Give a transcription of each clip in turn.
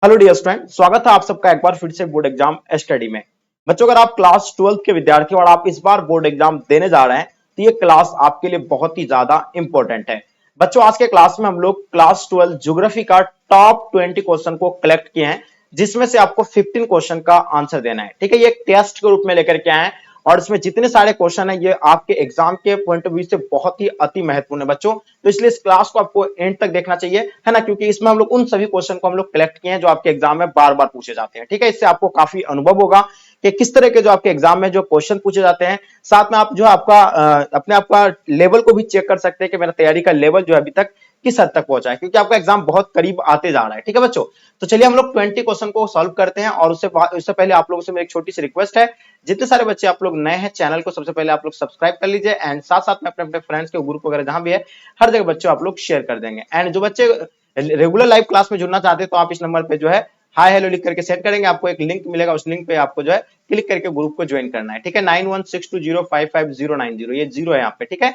Hello dear student, स्वागत है आप सबका एक बार फिर से बोर्ड एग्जाम स्टडी में। बच्चों, अगर आप क्लास 12 के विद्यार्थी और आप इस बार बोर्ड एग्जाम देने जा रहे हैं तो ये क्लास आपके लिए बहुत ही ज्यादा इंपॉर्टेंट है। बच्चों, आज के क्लास में हम लोग क्लास 12 ज्योग्राफी का टॉप 20 क्वेश्चन को कलेक्ट किए हैं, जिसमें से आपको 15 क्वेश्चन का आंसर देना है। ठीक है, ये एक टेस्ट के रूप में लेकर के आए हैं और इसमें जितने सारे क्वेश्चन है ये आपके एग्जाम के पॉइंट ऑफ व्यू से बहुत ही अति महत्वपूर्ण है बच्चों। तो इसलिए इस क्लास को आपको एंड तक देखना चाहिए, है ना, क्योंकि इसमें हम लोग उन सभी क्वेश्चन को हम लोग कलेक्ट किए हैं जो आपके एग्जाम में बार बार पूछे जाते हैं। ठीक है, इससे आपको काफी अनुभव होगा कि किस तरह के जो आपके एग्जाम में जो क्वेश्चन पूछे जाते हैं। साथ में आप जो है आपका अपने आपका लेवल को भी चेक कर सकते हैं कि मेरा तैयारी का लेवल जो है अभी तक किस हद तक पहुंचा है, क्योंकि आपका एग्जाम बहुत करीब आते जा रहा है। ठीक है बच्चों, तो चलिए हम लोग 20 क्वेश्चन को सॉल्व करते हैं। और उससे पहले आप लोगों से मेरी एक छोटी सी रिक्वेस्ट है, जितने सारे बच्चे आप लोग नए हैं चैनल को सबसे पहले आप लोग सब्सक्राइब कर लीजिए एंड साथ साथ में अपने अपने फ्रेंड्स के ग्रुप वगैरह जहां भी है हर जगह बच्चों आप लोग शेयर कर देंगे। एंड जो बच्चे रेगुलर लाइव क्लास में जुड़ना चाहते हैं तो आप इस नंबर पे जो है हाय हेलो लिख करके सेंड करेंगे, आपको एक लिंक मिलेगा, उस लिंक पे आपको जो है क्लिक करके ग्रुप को ज्वाइन करना है। ठीक है, 9162055090 ये जीरो है यहाँ पे। ठीक है,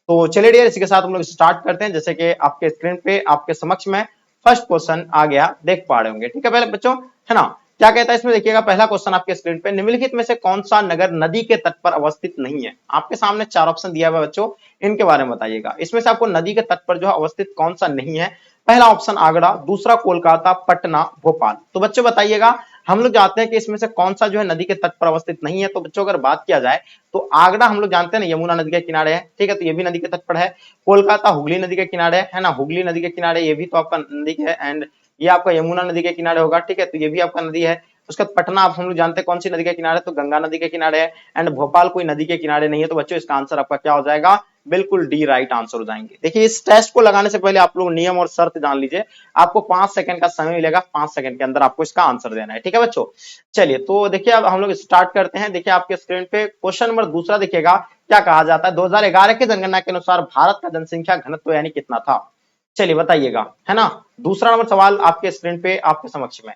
तो चलिए डियर, इसी के साथ हम लोग स्टार्ट करते हैं। जैसे कि आपके स्क्रीन पे आपके समक्ष में फर्स्ट क्वेश्चन आ गया, देख पा रहे होंगे। ठीक है पहले बच्चों, है ना, क्या कहता है इसमें, देखिएगा पहला क्वेश्चन आपके स्क्रीन पे, निम्नलिखित में से कौन सा नगर नदी के तट पर अवस्थित नहीं है। आपके सामने चार ऑप्शन दिया हुआ है बच्चों, इनके बारे में बताइएगा। इसमें से आपको नदी के तट पर जो है अवस्थित कौन सा नहीं है। पहला ऑप्शन आगरा, दूसरा कोलकाता, पटना, भोपाल। तो बच्चों बताइएगा, हम लोग जानते हैं कि इसमें से कौन सा जो है नदी के तट पर अवस्थित नहीं है। तो बच्चों अगर बात किया जाए तो आगरा हम लोग जानते हैं ना यमुना नदी के किनारे है। ठीक है, तो ये भी नदी के तट पर है। कोलकाता हुगली नदी के किनारे है ना, हुगली नदी के किनारे, ये भी तो आपका नदी है। एंड ये आपका यमुना नदी के किनारे होगा। ठीक है, तो ये भी आपका नदी है। उसका पटना आप हम लोग जानते हैं कौन सी नदी के किनारे, तो गंगा नदी के किनारे है। एंड भोपाल कोई नदी के किनारे नहीं है। तो बच्चों इसका आंसर आपका क्या हो जाएगा, बिल्कुल डी राइट आंसर हो जाएंगे। देखिए, इस टेस्ट को लगाने से पहले आप लोग नियम और शर्त जान लीजिए। आपको 5 सेकंड का समय मिलेगा, 5 सेकंड के अंदर आपको इसका आंसर देना है। ठीक है बच्चों, चलिए तो देखिए अब हम लोग स्टार्ट करते हैं। देखिए आपके स्क्रीन पे क्वेश्चन नंबर दूसरा देखिएगा, क्या कहा जाता है, 2011 की जनगणना के अनुसार भारत का जनसंख्या घनत्व यानी कितना था। चलिए बताइएगा, है ना। दूसरा नंबर सवाल आपके स्क्रीन पे आपके समक्ष में,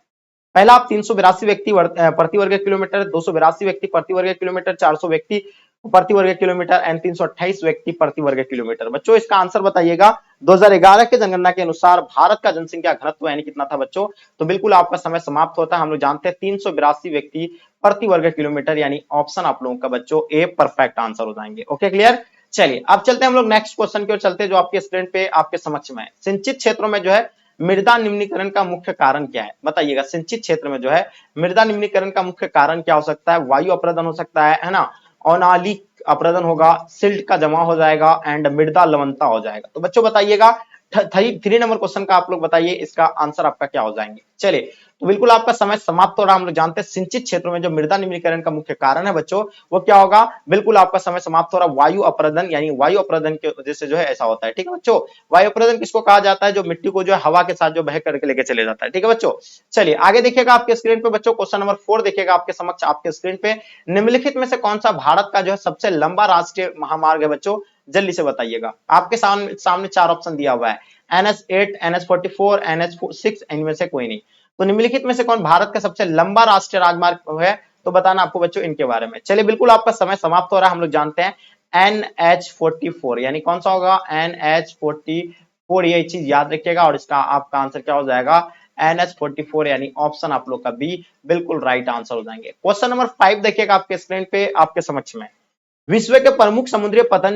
पहला आप 382 व्यक्ति प्रति वर्ग किलोमीटर, 282 व्यक्ति प्रति वर्ग किलोमीटर, 400 व्यक्ति प्रति वर्ग किलोमीटर एंड 328 व्यक्ति प्रति वर्ग किलोमीटर। बच्चों इसका आंसर बताइएगा। 2011 के जनगणना के अनुसार भारत का जनसंख्या घनत्व यानी कितना था बच्चों। तो बिल्कुल आपका समय समाप्त होता है। हम लोग जानते हैं 382 व्यक्ति प्रति वर्ग किलोमीटर, यानी ऑप्शन आप लोगों का बच्चों ए परफेक्ट आंसर हो जाएंगे। Okay clear. चलिए अब चलते हैं हम लोग नेक्स्ट क्वेश्चन की ओर चलते हैं, जो आपके स्क्रीन पे आपके समक्ष में है। सिंचित क्षेत्रों में जो है मृदा निम्नीकरण का मुख्य कारण क्या है, बताइएगा। सिंचित क्षेत्र में जो है मृदा निम्नीकरण का मुख्य कारण क्या हो सकता है। वायु अपरदन हो सकता है ना, अनालिक अपरदन होगा, सिल्ट का जमा हो जाएगा एंड मृदा लवणता हो जाएगा। तो बच्चों बताइएगा, 3 नंबर क्वेश्चन का आप लोग बताइए, इसका आंसर आपका क्या हो जाएंगे। चलिए तो बिल्कुल आपका समय समाप्त हो रहा है। हम लोग जानते हैं सिंचित क्षेत्रों में जो मृदा निम्नीकरण का मुख्य कारण है बच्चों, वो क्या होगा, बिल्कुल आपका समय समाप्त हो रहा है, वायु अपरदन, यानी वायु अपरदन की वजह से जो है ऐसा होता है। ठीक है बच्चों, वायु अपरदन किसको कहा जाता है, जो मिट्टी को जो है हवा के साथ जो बह करके लेके चले जाता है। ठीक है बच्चों, चलिए आगे देखिएगा आपके स्क्रीन पे बच्चों, क्वेश्चन नंबर 4 देखिएगा आपके समक्ष आपके स्क्रीन पे, निम्नलिखित में से कौन सा भारत का जो है सबसे लंबा राष्ट्रीय महामार्ग है बच्चों, जल्दी से बताइएगा। आपके सामने चार ऑप्शन दिया हुआ है, NH8, NH44, NH6, इनमें से कोई नहीं। तो निम्नलिखित में से कौन भारत का सबसे लंबा राष्ट्रीय राजमार्ग है, तो बताना आपको बच्चों इनके बारे में। चलिए बिल्कुल आपका समय समाप्त हो रहा है। हम लोग जानते हैं NH44, यानी कौन सा होगा, NH44, ये चीज याद रखिएगा और इसका आपका आंसर क्या हो जाएगा, NH44, यानी ऑप्शन आप लोग का बी बिल्कुल राइट आंसर हो जाएंगे। क्वेश्चन नंबर 5 देखिएगा आपके स्क्रीन पे आपके समक्ष में, विश्व के प्रमुख समुद्री पतन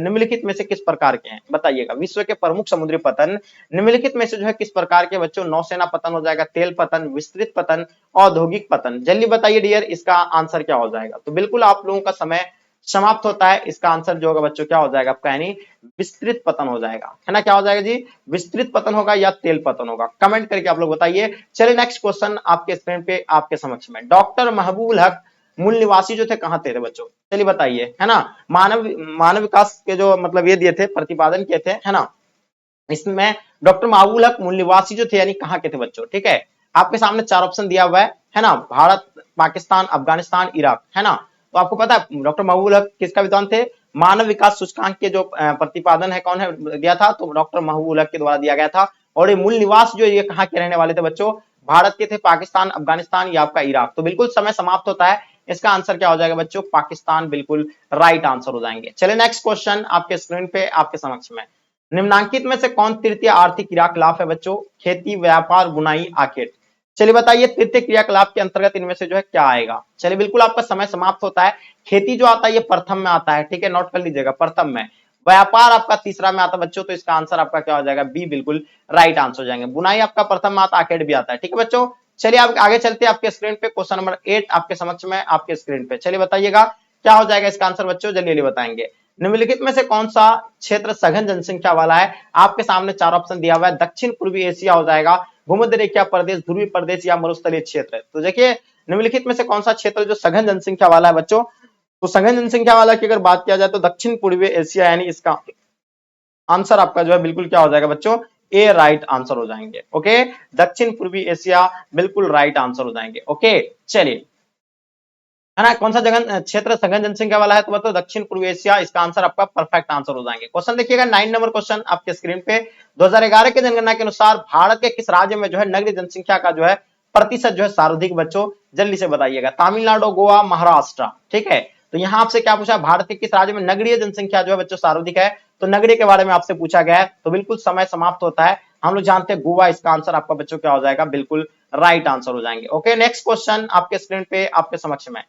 निम्नलिखित में से किस प्रकार के हैं, बताइएगा। विश्व के प्रमुख समुद्री पतन निम्नलिखित में से जो है किस प्रकार के बच्चों, नौसेना पतन हो जाएगा, तेल पतन, विस्तृत पतन, औद्योगिक पतन। जल्दी बताइए डियर, इसका आंसर क्या हो जाएगा। तो बिल्कुल आप लोगों का समय समाप्त होता है। इसका आंसर जो होगा बच्चों क्या हो जाएगा आपका, यानी विस्तृत पतन हो जाएगा, है ना। क्या हो जाएगा जी, विस्तृत पतन होगा या तेल पतन होगा, कमेंट करके आप लोग बताइए। चलिए नेक्स्ट क्वेश्चन आपके स्क्रीन पे आपके समक्ष में, डॉक्टर महबूब हक मूल निवासी जो थे कहां थे बच्चों, चलिए बताइए, है ना। मानव मानव विकास के जो मतलब ये दिए थे, प्रतिपादन किए थे, है ना। इसमें डॉक्टर महबूब हक मूल निवासी जो थे यानी कहां के थे बच्चों। ठीक है, आपके सामने चार ऑप्शन दिया हुआ है ना, भारत, पाकिस्तान, अफगानिस्तान, इराक, है ना। तो आपको पता है डॉक्टर महबूब हक किसका विद्वान थे, मानव विकास सूचकांक के जो प्रतिपादन है कौन है दिया था, तो डॉक्टर महबूब हक के द्वारा दिया गया था। और ये मूल निवास जो ये कहां के रहने वाले थे बच्चों, भारत के थे, पाकिस्तान, अफगानिस्तान या आपका इराक। तो बिल्कुल समय समाप्त होता है। इसका आंसर क्या हो जाएगा बच्चों, पाकिस्तान बिल्कुल राइट आंसर हो जाएंगे। चलिए नेक्स्ट क्वेश्चन आपके स्क्रीन पे आपके समक्ष में, निम्नांकित में से कौन तृतीय आर्थिक क्रियाकलाप है बच्चों, खेती, व्यापार, बुनाई, आखेट। चलिए बताइए तृतीय क्रियाकलाप के अंतर्गत इनमें से जो है क्या आएगा। चलिए बिल्कुल आपका समय समाप्त होता है। खेती जो आता है ये प्रथम में आता है, ठीक है, नोट कर लीजिएगा प्रथम में। व्यापार आपका तीसरा में आता है बच्चों, तो इसका आंसर आपका क्या हो जाएगा, बी बिल्कुल राइट आंसर हो जाएंगे। बुनाई आपका प्रथम में आता है, आर्केड भी आता है, ठीक है बच्चों। चलिए आप आगे चलते हैं, आपके स्क्रीन पे क्वेश्चन नंबर 8 आपके समक्ष में, आपके स्क्रीन पे। चलिए बताइएगा क्या हो जाएगा इसका आंसर बच्चों, जल्दी बताएंगे। निम्नलिखित में से कौन सा क्षेत्र सघन जनसंख्या वाला है। आपके सामने चार ऑप्शन दिया हुआ है, दक्षिण पूर्वी एशिया हो जाएगा, भूमध्य रेखा प्रदेश, ध्रुवीय प्रदेश या मरुस्थलीय क्षेत्र। तो देखिए निम्नलिखित में से कौन सा क्षेत्र जो सघन जनसंख्या वाला है बच्चों, तो सघन जनसंख्या वाला की अगर बात किया जाए तो दक्षिण पूर्वी एशिया, यानी इसका आंसर आपका जो है बिल्कुल क्या हो जाएगा बच्चों, ए राइट आंसर हो जाएंगे। ओके, दक्षिण पूर्वी एशिया बिल्कुल राइट आंसर हो जाएंगे। ओके चलिए, है ना, कौन सा जगह क्षेत्र सघन जनसंख्या वाला है, तो मतलब दक्षिण पूर्व एशिया, इसका आंसर आपका परफेक्ट आंसर हो जाएंगे। क्वेश्चन देखिएगा 9 नंबर क्वेश्चन आपके स्क्रीन पे। 2011 के जनगणना के अनुसार भारत के किस राज्य में जो है नगरीय जनसंख्या का जो है प्रतिशत जो है सर्वाधिक, बच्चों जल्दी से बताइएगा। तमिलनाडु, गोवा, महाराष्ट्र, ठीक है। तो यहाँ आपसे क्या पूछा, भारत के किस राज्य में नगरीय जनसंख्या जो है बच्चों सर्वाधिक है, तो नगरीय के बारे में आपसे पूछा गया है। तो बिल्कुल समय समाप्त होता है, हम लोग जानते हैं गोवा, इसका आंसर आपका बच्चों क्या हो जाएगा, बिल्कुल राइट आंसर हो जाएंगे। ओके नेक्स्ट क्वेश्चन आपके स्क्रीन पे आपके समक्ष में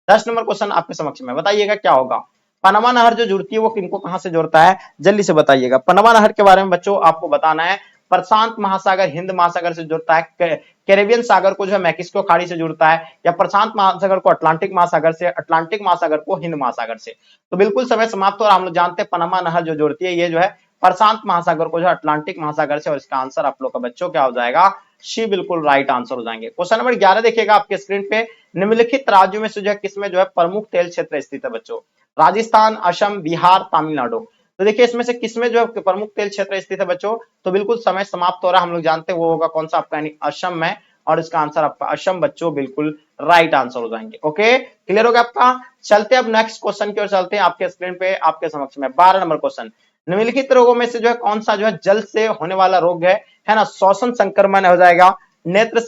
10 नंबर क्वेश्चन आपके समक्ष में, बताइएगा क्या होगा। पनामा नहर जो जुड़ती है वो किनको कहां से जोड़ता है, जल्दी से बताइएगा। पनामा नहर के बारे में बच्चों आपको बताना है। प्रशांत महासागर हिंद महासागर से जुड़ता है, कैरेबियन सागर को जो है मैक्सिको खाड़ी से जुड़ता है, या प्रशांत महासागर को अटलांटिक महासागर से, अटलांटिक महासागर को हिंद महासागर से। तो बिल्कुल समय समाप्त हो रहा, हम लोग जानते हैं पनामा नहर जो जोड़ती है ये जो है प्रशांत महासागर को जो अटलांटिक महासागर से, और इसका आंसर आप लोग का बच्चों क्या हो जाएगा, सी बिल्कुल राइट आंसर हो जाएंगे। क्वेश्चन नंबर 11 देखिएगा आपके स्क्रीन पे। निम्नलिखित राज्यों में से जो है किसमें जो है प्रमुख तेल क्षेत्र स्थित है बच्चों, राजस्थान, असम, बिहार, तमिलनाडु। तो देखिए इसमें से किसमें जो है प्रमुख तेल क्षेत्र स्थित है बच्चों, तो बिल्कुल समय समाप्त हो रहा है, हम लोग जानते हैं वो होगा कौन सा आपका, यानी असम में, और इसका आंसर आपका असम बच्चों बिल्कुल राइट आंसर हो जाएंगे। ओके क्लियर हो गया आपका। चलते अब नेक्स्ट क्वेश्चन की ओर चलते हैं, आपके स्क्रीन पे आपके समक्ष में 12 नंबर क्वेश्चन। निम्नलिखित रोगों में से जो है कौन सा जो है जल से होने वाला रोग है ना, श्वसन संक्रमण हो जाएगा, नेत्र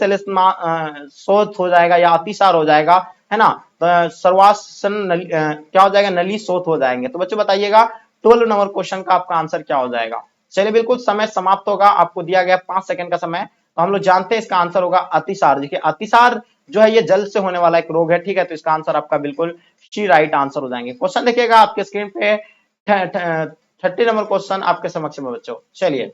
शोथ हो जाएगा, या अतिसार हो जाएगा, है ना, सर्वासन क्या हो जाएगा, नली शोथ हो जाएंगे। तो बच्चों बताइएगा 12 नंबर क्वेश्चन का आपका आंसर क्या हो जाएगा। चलिए बिल्कुल समय समाप्त होगा, आपको दिया गया 5 सेकंड का समय। तो हम लोग जानते हैं इसका आंसर होगा अतिसार। देखिए अतिसार जो है ये जल से होने वाला एक रोग है, ठीक है, तो इसका आंसर आपका बिल्कुल सी राइट आंसर हो जाएंगे। क्वेश्चन देखिएगा आपके स्क्रीन पे 30 नंबर क्वेश्चन आपके समक्ष में बच्चों। चलिए,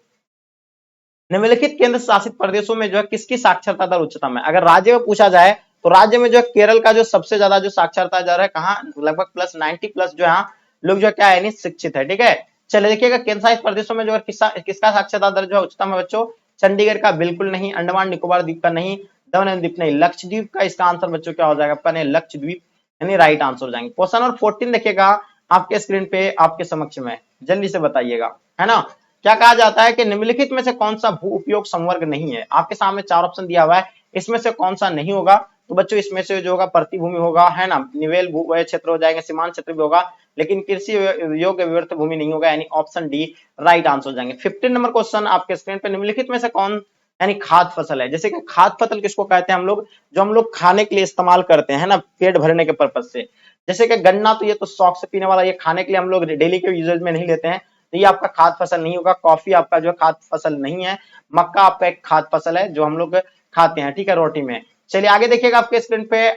निम्नलिखित केंद्र शासित प्रदेशों में जो है किसकी साक्षरता दर उच्चतम है। अगर राज्य में पूछा जाए तो राज्य में जो है केरल का जो सबसे ज्यादा जो साक्षरता दर है, कहाँ, लगभग प्लस 90 प्लस जो है लोग जो है क्या है, शिक्षित है, ठीक है। चलिए देखिएगा केंद्र शासित प्रदेशों में जो है किसका साक्षरता दर जो है उच्चतम है बच्चों, चंडीगढ़ का बिल्कुल नहीं, अंडमान निकोबार द्वीप का नहीं, दमन द्वीप नहीं, लक्षद्वीप का इसका आंसर बच्चों क्या हो जाएगा आपका, नहीं लक्षद्वीप, यानी राइट आंसर हो जाएंगे। क्वेश्चन नंबर 14 देखिएगा आपके स्क्रीन पे आपके समक्ष में, जल्दी से बताइएगा, है ना। क्या कहा जाता है कि निम्नलिखित में से कौन सा भू उपयोग संवर्ग नहीं है। आपके सामने चार ऑप्शन दिया हुआ है, इसमें से कौन सा नहीं होगा, तो बच्चों इसमें से जो होगा प्रतिभूमि होगा, है ना, निवेल भू क्षेत्र हो जाएगा, सीमांत क्षेत्र भी होगा, लेकिन कृषि योग्य विवर्त भूमि नहीं होगा, यानी ऑप्शन डी राइट आंसर हो जाएंगे। 15 नंबर क्वेश्चन आपके स्क्रीन पे, निम्नलिखित में से कौन यानी खाद्य फसल है। जैसे कि खाद्य फसल किसको कहते हैं हम लोग, जो हम लोग खाने के लिए इस्तेमाल करते हैं, है ना, पेट भरने के पर्पज से। जैसे कि गन्ना, तो ये तो शौक से पीने वाला, ये खाने के लिए हम लोग डेली के यूजेज में नहीं लेते हैं, तो ये आपका खाद्य फसल नहीं होगा। कॉफी आपका जो खाद्य फसल नहीं है। मक्का आपका एक खाद्य फसल है जो हम लोग खाते हैं, ठीक है, रोटी में। चलिए आगे देखिएगा आपके स्क्रीन पे,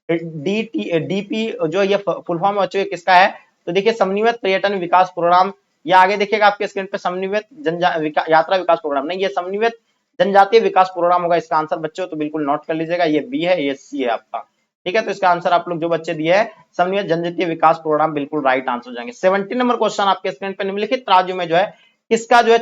डीपी जो ये फुल फॉर्म बच्चों किसका है, तो देखिए समन्वित पर्यटन विकास प्रोग्राम, या आगे देखिएगा आपके स्क्रीन पे समन्वित यात्रा विकास प्रोग्राम, नहीं ये समन्वित जनजातीय विकास प्रोग्राम होगा इसका आंसर बच्चों, तो बिल्कुल नोट कर लीजिएगा, ये बी है, ये सी है आपका, ठीक है। तो इसका आंसर आप लोग जो बच्चे दिए है समन्वित जनजातीय विकास प्रोग्राम, बिल्कुल राइट आंसर हो जाएंगे। 17 नंबर क्वेश्चन आपके स्क्रीन पर, निम्नलिखित राज्यों में जो है किसका जो है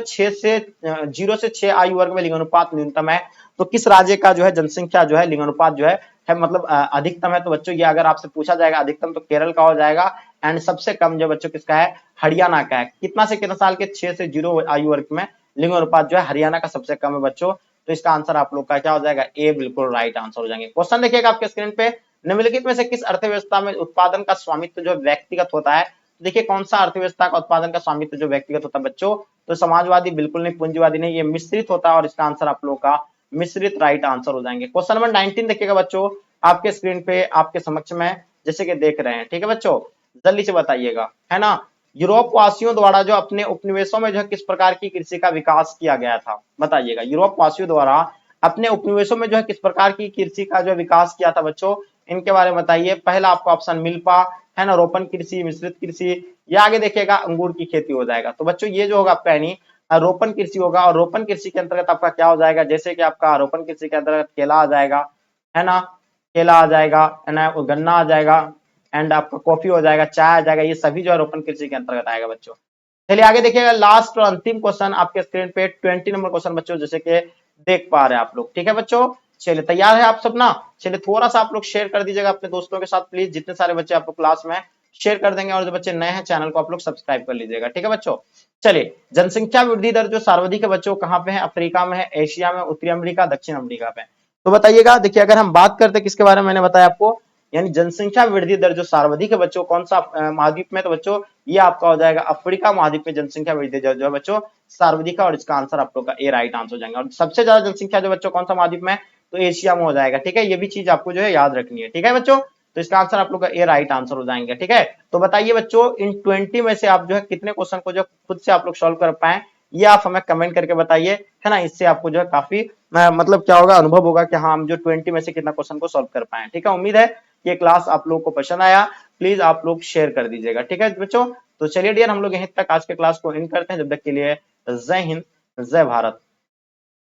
0 से 6 आयु वर्ग में लिंगानुपात न्यूनतम है। तो किस राज्य का जो है जनसंख्या जो है लिंगानुपात जो है मतलब अधिकतम है, तो बच्चों ये अगर आपसे पूछा जाएगा अधिकतम तो केरल का हो जाएगा, एंड सबसे कम जो बच्चों किसका है, हरियाणा का है। कितना से कितना साल के, 6 से 0 आयु वर्ग में लिंगानुपात जो है हरियाणा का सबसे कम है बच्चों, तो इसका आंसर आप लोग का क्या हो जाएगा, ए बिल्कुल राइट आंसर हो जाएंगे। क्वेश्चन देखिएगा आपके स्क्रीन पे, निम्नलिखित में से किस अर्थव्यवस्था में उत्पादन का स्वामित्व जो व्यक्तिगत होता है। देखिए कौन सा अर्थव्यवस्था का उत्पादन का स्वामित्व जो व्यक्तिगत होता है बच्चों, तो समाजवादी बिल्कुल नहीं, पूंजीवादी नहीं, ये मिश्रित होता है, और इसका आंसर आप लोगों का मिश्रित राइट आंसर हो जाएंगे। क्वेश्चन नंबर 19 देखिएगा बच्चों आपके स्क्रीन पे आपके समक्ष में, जैसे कि देख रहे हैं, ठीक है बच्चों, जल्दी से बताइएगा, है ना। यूरोप वासियों द्वारा जो अपने उपनिवेशों में जो है किस प्रकार की कृषि का विकास किया गया था, बताइएगा। यूरोप वासियों द्वारा अपने उपनिवेशों में जो है किस प्रकार की कृषि का जो विकास किया था बच्चों, इनके बारे में बताइए। पहला आपका ऑप्शन मिल्पा है ना, रोपण कृषि, मिश्रित कृषि, या आगे देखिएगा अंगूर की खेती हो जाएगा। तो बच्चों ये जो होगा आपका यानी रोपण कृषि होगा, और रोपण कृषि के अंतर्गत आपका क्या हो जाएगा, जैसे कि आपका रोपण कृषि के अंतर्गत केला आ जाएगा, है ना, केला आ जाएगा, है ना, गन्ना आ जाएगा, एंड आपका कॉफी हो जाएगा, चाय आ जाएगा, ये सभी जो है रोपण कृषि के अंतर्गत आएगा बच्चों। चलिए आगे देखिएगा, लास्ट और अंतिम क्वेश्चन आपके स्क्रीन पे 20 नंबर क्वेश्चन बच्चों, जैसे कि देख पा रहे हैं आप लोग। ठीक है बच्चों, चलिए तैयार है आप सब ना। चलिए थोड़ा सा आप लोग शेयर कर दीजिएगा अपने दोस्तों के साथ प्लीज, जितने सारे बच्चे आप लोग क्लास में शेयर कर देंगे, और जो बच्चे नए हैं चैनल को आप लोग सब्सक्राइब कर लीजिएगा। ठीक है बच्चों, चलिए जनसंख्या वृद्धि दर जो सर्वाधिक है बच्चों कहाँ पे है, अफ्रीका में है, एशिया में, उत्तरी अमेरिका, दक्षिण अमेरिका पे। तो बताइएगा, देखिए अगर हम बात करते किसके बारे में, मैंने बताया आपको, यानी जनसंख्या वृद्धि दर जो सर्वाधिक है बच्चों कौन सा महाद्वीप में, तो बच्चों ये आपका हो जाएगा अफ्रीका महाद्वीप में जनसंख्या वृद्धि दर जो है बच्चों सर्वाधिक है, और इसका आंसर आप लोग का ए राइट आंसर हो जाएगा। और सबसे ज्यादा जनसंख्या जो बच्चों कौन सा महाद्वीप में, तो एशिया में हो जाएगा। ठीक है, ये भी चीज आपको जो है याद रखनी है। ठीक है बच्चों, तो इसका आंसर आप लोग का ए राइट आंसर हो जाएंगे। ठीक है, तो बताइए बच्चों इन 20 में से आप जो है कितने क्वेश्चन को जो खुद से आप लोग सॉल्व कर पाए, ये आप हमें कमेंट करके बताइए, है ना। इससे आपको जो है काफी मतलब क्या होगा, अनुभव होगा कि हाँ हम जो 20 में से कितना क्वेश्चन को सॉल्व कर पाए। ठीक है, उम्मीद है ये क्लास आप लोगों को पसंद आया, प्लीज आप लोग शेयर कर दीजिएगा। ठीक है बच्चों, तो चलिए डियर हम लोग यहीं तक आज के क्लास को एंड करते हैं। जब तक के लिए जय हिंद, जय भारत।